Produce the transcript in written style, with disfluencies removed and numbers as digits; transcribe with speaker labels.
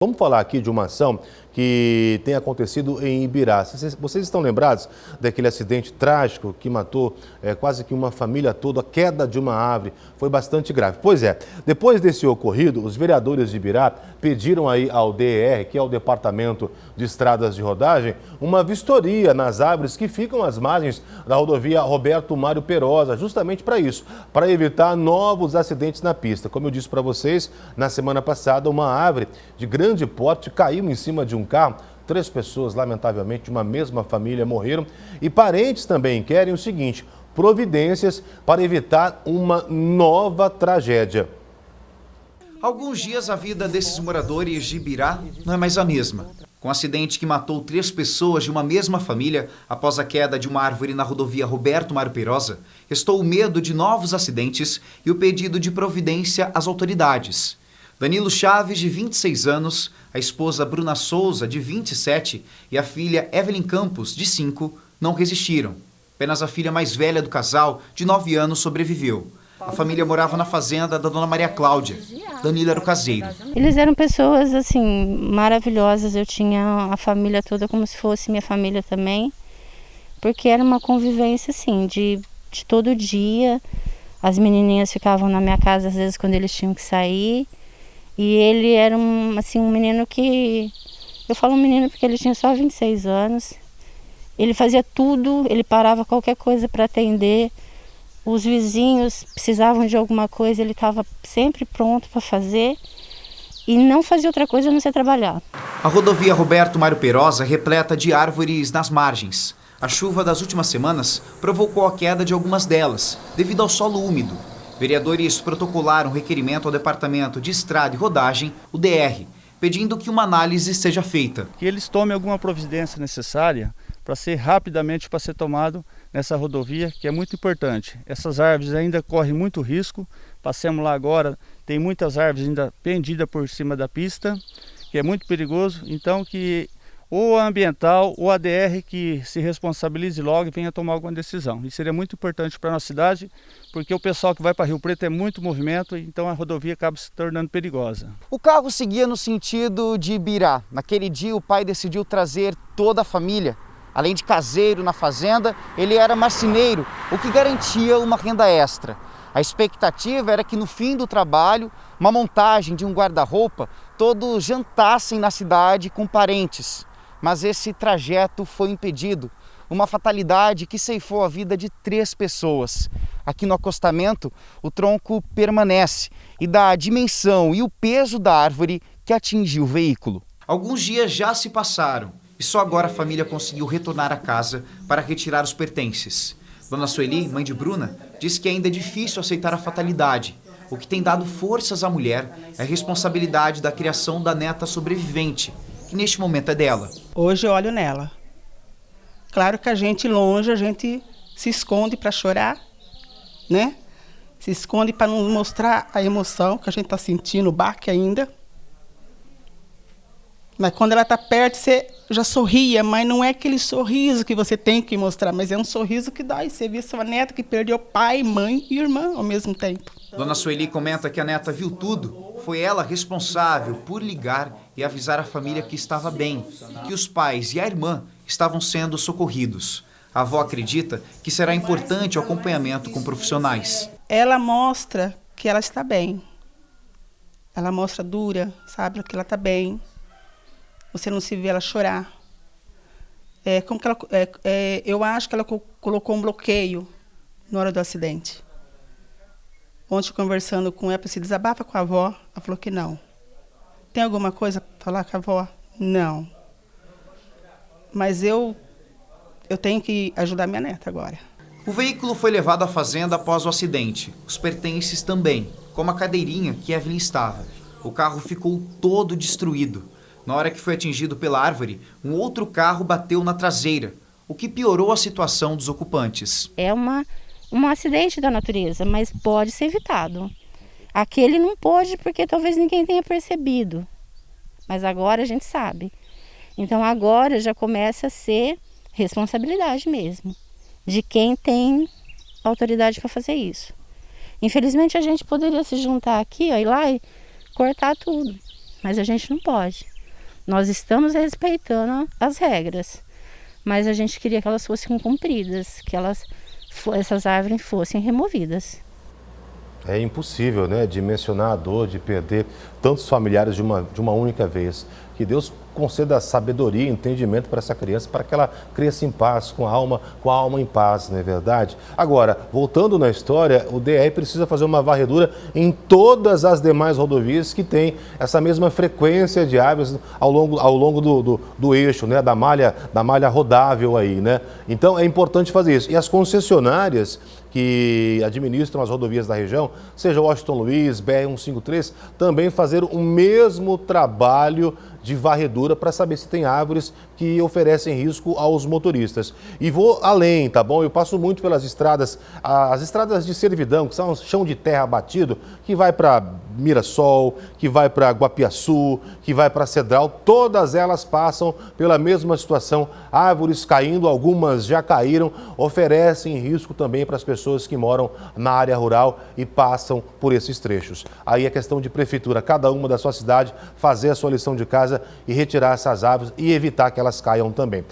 Speaker 1: Vamos falar aqui de uma ação que tem acontecido em Ibirá. Vocês estão lembrados daquele acidente trágico que matou quase que uma família toda? A queda de uma árvore foi bastante grave. Pois é, depois desse ocorrido, os vereadores de Ibirá pediram aí ao DER, que é o Departamento de Estradas de Rodagem, uma vistoria nas árvores que ficam às margens da rodovia Roberto Mário Perosa, justamente para isso, para evitar novos acidentes na pista. Como eu disse para vocês, na semana passada, uma árvore de grande porte caiu em cima de um carro. 3 pessoas, lamentavelmente, de uma mesma família morreram. E parentes também querem o seguinte: providências para evitar uma nova tragédia.
Speaker 2: Há alguns dias a vida desses moradores de Ibirá não é mais a mesma. Com um acidente que matou 3 pessoas de uma mesma família após a queda de uma árvore na rodovia Roberto Mário Perosa, restou o medo de novos acidentes e o pedido de providência às autoridades. Danilo Chaves, de 26 anos, a esposa Bruna Souza, de 27, e a filha Evelyn Campos, de 5, não resistiram. Apenas a filha mais velha do casal, de 9 anos, sobreviveu. A família morava na fazenda da dona Maria Cláudia. Danilo era o caseiro.
Speaker 3: Eles eram pessoas, assim, maravilhosas. Eu tinha a família toda como se fosse minha família também. Porque era uma convivência, assim, de todo dia. As menininhas ficavam na minha casa, às vezes, quando eles tinham que sair. E ele era um menino que... Eu falo um menino porque ele tinha só 26 anos. Ele fazia tudo, ele parava qualquer coisa para atender. Os vizinhos precisavam de alguma coisa, ele estava sempre pronto para fazer. E não fazia outra coisa a não ser trabalhar.
Speaker 2: A rodovia Roberto Mário Perosa é repleta de árvores nas margens. A chuva das últimas semanas provocou a queda de algumas delas, devido ao solo úmido. Vereadores protocolaram requerimento ao Departamento de Estrada e Rodagem, o DR, pedindo que uma análise seja feita.
Speaker 4: Que eles tomem alguma providência necessária para ser rapidamente tomado nessa rodovia, que é muito importante. Essas árvores ainda correm muito risco. Passemos lá agora, tem muitas árvores ainda pendidas por cima da pista, que é muito perigoso. Então que ou a ambiental ou a DR que se responsabilize logo e venha tomar alguma decisão. Isso seria muito importante para a nossa cidade, porque o pessoal que vai para Rio Preto é muito movimento, então a rodovia acaba se tornando perigosa.
Speaker 5: O carro seguia no sentido de Ibirá. Naquele dia o pai decidiu trazer toda a família. Além de caseiro na fazenda, ele era marceneiro, o que garantia uma renda extra. A expectativa era que no fim do trabalho, uma montagem de um guarda-roupa, todos jantassem na cidade com parentes. Mas esse trajeto foi impedido. Uma fatalidade que ceifou a vida de 3 pessoas. Aqui no acostamento, o tronco permanece e dá a dimensão e o peso da árvore que atingiu o veículo.
Speaker 2: Alguns dias já se passaram e só agora a família conseguiu retornar à casa para retirar os pertences. Dona Sueli, mãe de Bruna, diz que ainda é difícil aceitar a fatalidade. O que tem dado forças à mulher é a responsabilidade da criação da neta sobrevivente, que neste momento é dela.
Speaker 6: Hoje eu olho nela. Claro que a gente longe, a gente se esconde para chorar, né? Se esconde para não mostrar a emoção que a gente está sentindo, o baque ainda. Mas quando ela está perto, você já sorria, mas não é aquele sorriso que você tem que mostrar, mas é um sorriso que dói. Você vê sua neta que perdeu pai, mãe e irmã ao mesmo tempo.
Speaker 2: Dona Sueli comenta que a neta viu tudo. Foi ela responsável por ligar e avisar a família que estava bem, que os pais e a irmã estavam sendo socorridos. A avó acredita que será importante o acompanhamento com profissionais.
Speaker 6: Ela mostra que ela está bem. Ela mostra dura, sabe, que ela está bem. Você não se vê ela chorar. Eu acho que ela colocou um bloqueio na hora do acidente. Ontem, conversando com ela, se desabafa com a avó, ela falou que não. Tem alguma coisa para falar com a avó? Não. Mas eu tenho que ajudar minha neta agora.
Speaker 2: O veículo foi levado à fazenda após o acidente. Os pertences também, como a cadeirinha que Evelyn estava. O carro ficou todo destruído. Na hora que foi atingido pela árvore, um outro carro bateu na traseira, o que piorou a situação dos ocupantes.
Speaker 3: É um acidente da natureza, mas pode ser evitado. Aquele não pôde porque talvez ninguém tenha percebido, mas agora a gente sabe. Então agora já começa a ser responsabilidade mesmo, de quem tem autoridade para fazer isso. Infelizmente a gente poderia se juntar aqui, ó, ir lá e cortar tudo. mas a gente não pode. Nós estamos respeitando as regras, mas a gente queria que elas fossem cumpridas, que essas árvores fossem removidas.
Speaker 1: É impossível, né, dimensionar a dor de perder tantos familiares de uma única vez. Que Deus conceda sabedoria e entendimento para essa criança, para que ela cresça em paz, com a alma em paz, não é verdade? Agora, voltando na história, o DER precisa fazer uma varredura em todas as demais rodovias que têm essa mesma frequência de árvores ao longo do eixo, né, da malha rodável aí, né? Então é importante fazer isso. E as concessionárias que administram as rodovias da região, seja Washington Luiz, BR-153, também fazer o mesmo trabalho de varredura para saber se tem árvores que oferecem risco aos motoristas. E vou além, tá bom? Eu passo muito pelas estradas, as estradas de servidão, que são chão de terra batido, que vai para Mirassol, que vai para Guapiaçu, que vai para Cedral, todas elas passam pela mesma situação, árvores caindo, algumas já caíram, oferecem risco também para as pessoas que moram na área rural e passam por esses trechos. Aí é questão de prefeitura, cada uma da sua cidade, fazer a sua lição de casa e retirar essas árvores e evitar que elas caiam também.